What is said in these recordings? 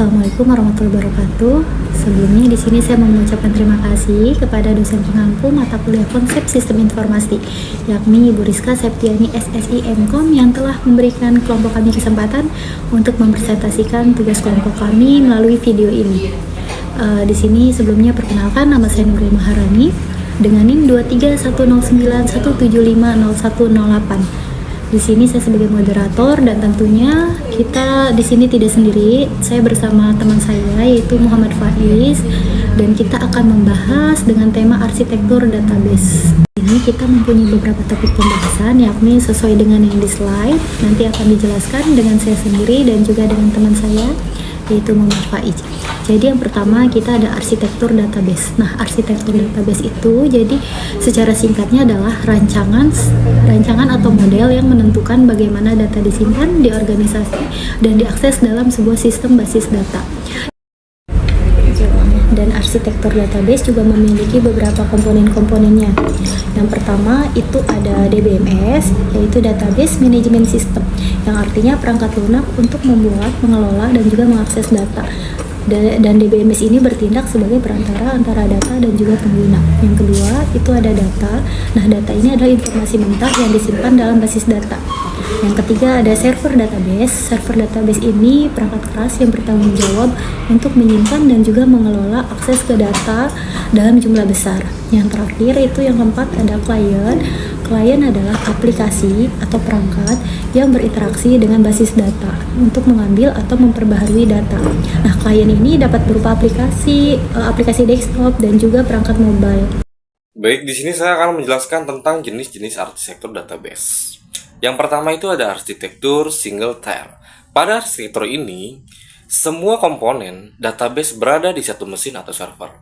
Assalamualaikum warahmatullahi wabarakatuh. Sebelumnya di sini saya mengucapkan terima kasih kepada dosen pengampu mata kuliah Konsep Sistem Informasi, yakni Ibu Rizka Septiani SSI MKOM yang telah memberikan kelompok kami kesempatan untuk mempresentasikan tugas kelompok kami melalui video ini. Di sini sebelumnya perkenalkan, nama saya Nurul Maharani dengan NIM 23191750108. Di sini saya sebagai moderator dan tentunya kita di sini tidak sendiri. Saya bersama teman saya yaitu Muhammad Faiz dan kita akan membahas dengan tema arsitektur database. Ini kita mempunyai beberapa topik pembahasan yakni sesuai dengan yang di slide. Nanti akan dijelaskan dengan saya sendiri dan juga dengan teman saya yaitu Muhammad Faiz. Jadi yang pertama kita ada arsitektur database. Nah, arsitektur database itu jadi secara singkatnya adalah rancangan atau model yang menentukan bagaimana data disimpan, diorganisasi, dan diakses dalam sebuah sistem basis data. Dan arsitektur database juga memiliki beberapa komponen-komponennya. Yang pertama itu ada DBMS, yaitu Database Management System, yang artinya perangkat lunak untuk membuat, mengelola, dan juga mengakses data. Dan DBMS ini bertindak sebagai perantara antara data dan juga pengguna. Yang kedua itu ada data. Nah, data ini adalah informasi mentah yang disimpan dalam basis data. Yang ketiga ada server database. Server database ini perangkat keras yang bertanggung jawab untuk menyimpan dan juga mengelola akses ke data dalam jumlah besar. Yang terakhir itu yang keempat ada klien. Klien adalah aplikasi atau perangkat yang berinteraksi dengan basis data untuk mengambil atau memperbaharui data. Nah, klien ini dapat berupa aplikasi desktop dan juga perangkat mobile. Baik, di sini saya akan menjelaskan tentang jenis-jenis arsitektur database. Yang pertama itu ada arsitektur single tier. Pada arsitektur ini, semua komponen database berada di satu mesin atau server.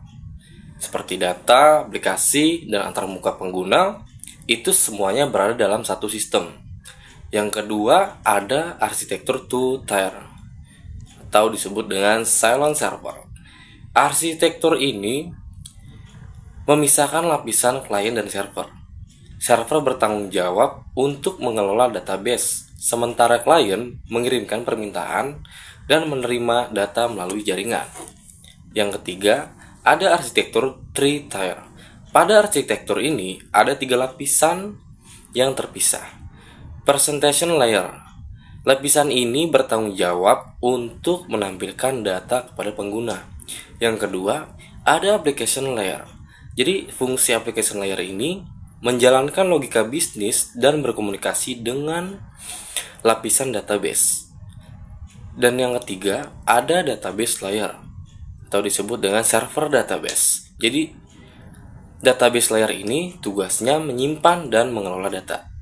Seperti data, aplikasi, dan antarmuka pengguna, itu semuanya berada dalam satu sistem. Yang kedua ada arsitektur two tier atau disebut dengan silent server. Arsitektur ini memisahkan lapisan klien dan server. Server bertanggung jawab untuk mengelola database, sementara klien mengirimkan permintaan dan menerima data melalui jaringan. Yang ketiga ada arsitektur three tier. Pada arsitektur ini ada 3 lapisan yang terpisah. Presentation layer. Lapisan ini bertanggung jawab untuk menampilkan data kepada pengguna. Yang kedua, ada application layer. Jadi fungsi application layer ini menjalankan logika bisnis dan berkomunikasi dengan lapisan database. Dan yang ketiga, ada database layer atau disebut dengan server database. Jadi database layer ini tugasnya menyimpan dan mengelola data.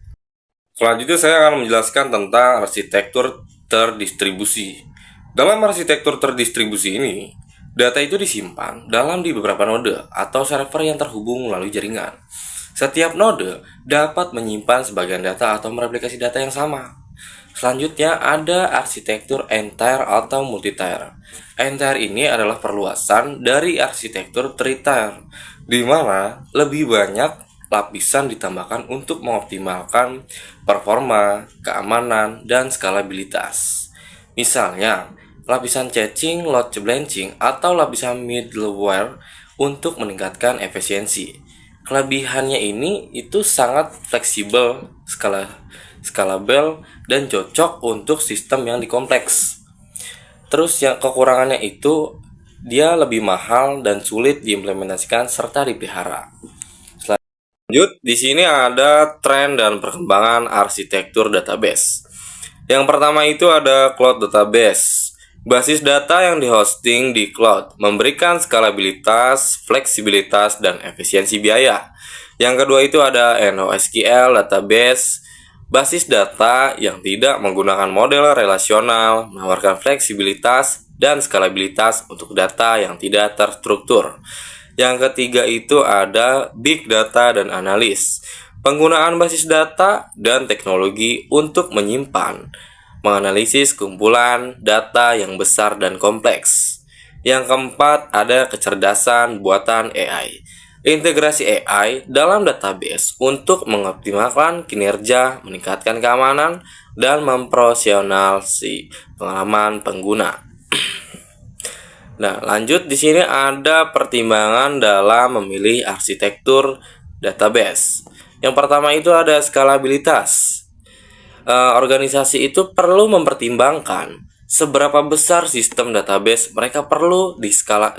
Selanjutnya saya akan menjelaskan tentang arsitektur terdistribusi. Dalam arsitektur terdistribusi ini, data itu disimpan di beberapa node atau server yang terhubung melalui jaringan. Setiap node dapat menyimpan sebagian data atau mereplikasi data yang sama. Selanjutnya ada arsitektur n-tier atau multi-tier. N-tier ini adalah perluasan dari arsitektur three-tier, di mana lebih banyak lapisan ditambahkan untuk mengoptimalkan performa, keamanan, dan skalabilitas. Misalnya, lapisan caching, load balancing, atau lapisan middleware untuk meningkatkan efisiensi. Kelebihannya ini itu sangat fleksibel, scalable, dan cocok untuk sistem yang dikompleks. Terus yang kekurangannya itu dia lebih mahal dan sulit diimplementasikan serta dipelihara. Lanjut, di sini ada tren dan perkembangan arsitektur database. Yang pertama itu ada cloud database. Basis data yang dihosting di cloud memberikan skalabilitas, fleksibilitas, dan efisiensi biaya. Yang kedua itu ada NoSQL database. Basis data yang tidak menggunakan model relasional, menawarkan fleksibilitas dan skalabilitas untuk data yang tidak terstruktur. Yang ketiga itu ada big data dan analis. Penggunaan basis data dan teknologi untuk menyimpan, menganalisis kumpulan data yang besar dan kompleks. Yang keempat ada kecerdasan buatan AI. Integrasi AI dalam database untuk mengoptimalkan kinerja, meningkatkan keamanan, dan memprofesionalisasi pengalaman pengguna. Nah, lanjut di sini ada pertimbangan dalam memilih arsitektur database. Yang pertama itu ada skalabilitas. Organisasi itu perlu mempertimbangkan seberapa besar sistem database mereka perlu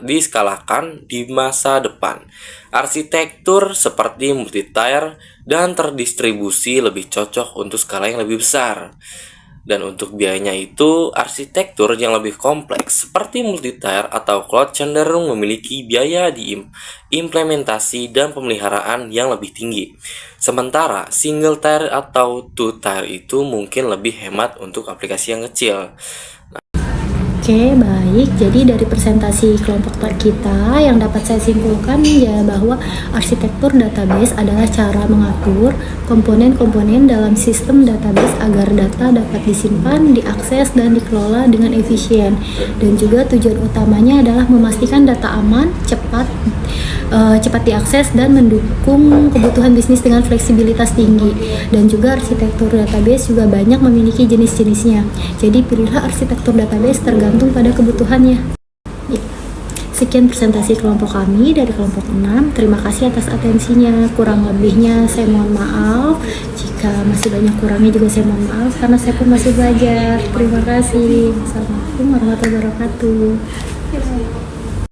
diskalakan di masa depan. Arsitektur seperti multi-tier dan terdistribusi lebih cocok untuk skala yang lebih besar. Dan untuk biayanya itu, arsitektur yang lebih kompleks seperti multi-tier atau cloud cenderung memiliki biaya di implementasi dan pemeliharaan yang lebih tinggi. Sementara single tier atau two tier itu mungkin lebih hemat untuk aplikasi yang kecil. Oke, baik. Jadi dari presentasi kelompok kita yang dapat saya simpulkan ya bahwa arsitektur database adalah cara mengatur komponen-komponen dalam sistem database agar data dapat disimpan, diakses, dan dikelola dengan efisien. Dan juga tujuan utamanya adalah memastikan data aman, cepat diakses dan mendukung kebutuhan bisnis dengan fleksibilitas tinggi. Dan juga arsitektur database juga banyak memiliki jenis-jenisnya. Jadi pilihlah arsitektur database tergantung pada kebutuhannya. Ya. Sekian presentasi kelompok kami dari kelompok 6. Terima kasih atas atensinya. Kurang lebihnya saya mohon maaf. Jika masih banyak kurangnya juga saya mohon maaf karena saya pun masih belajar. Terima kasih. Assalamualaikum warahmatullahi wabarakatuh.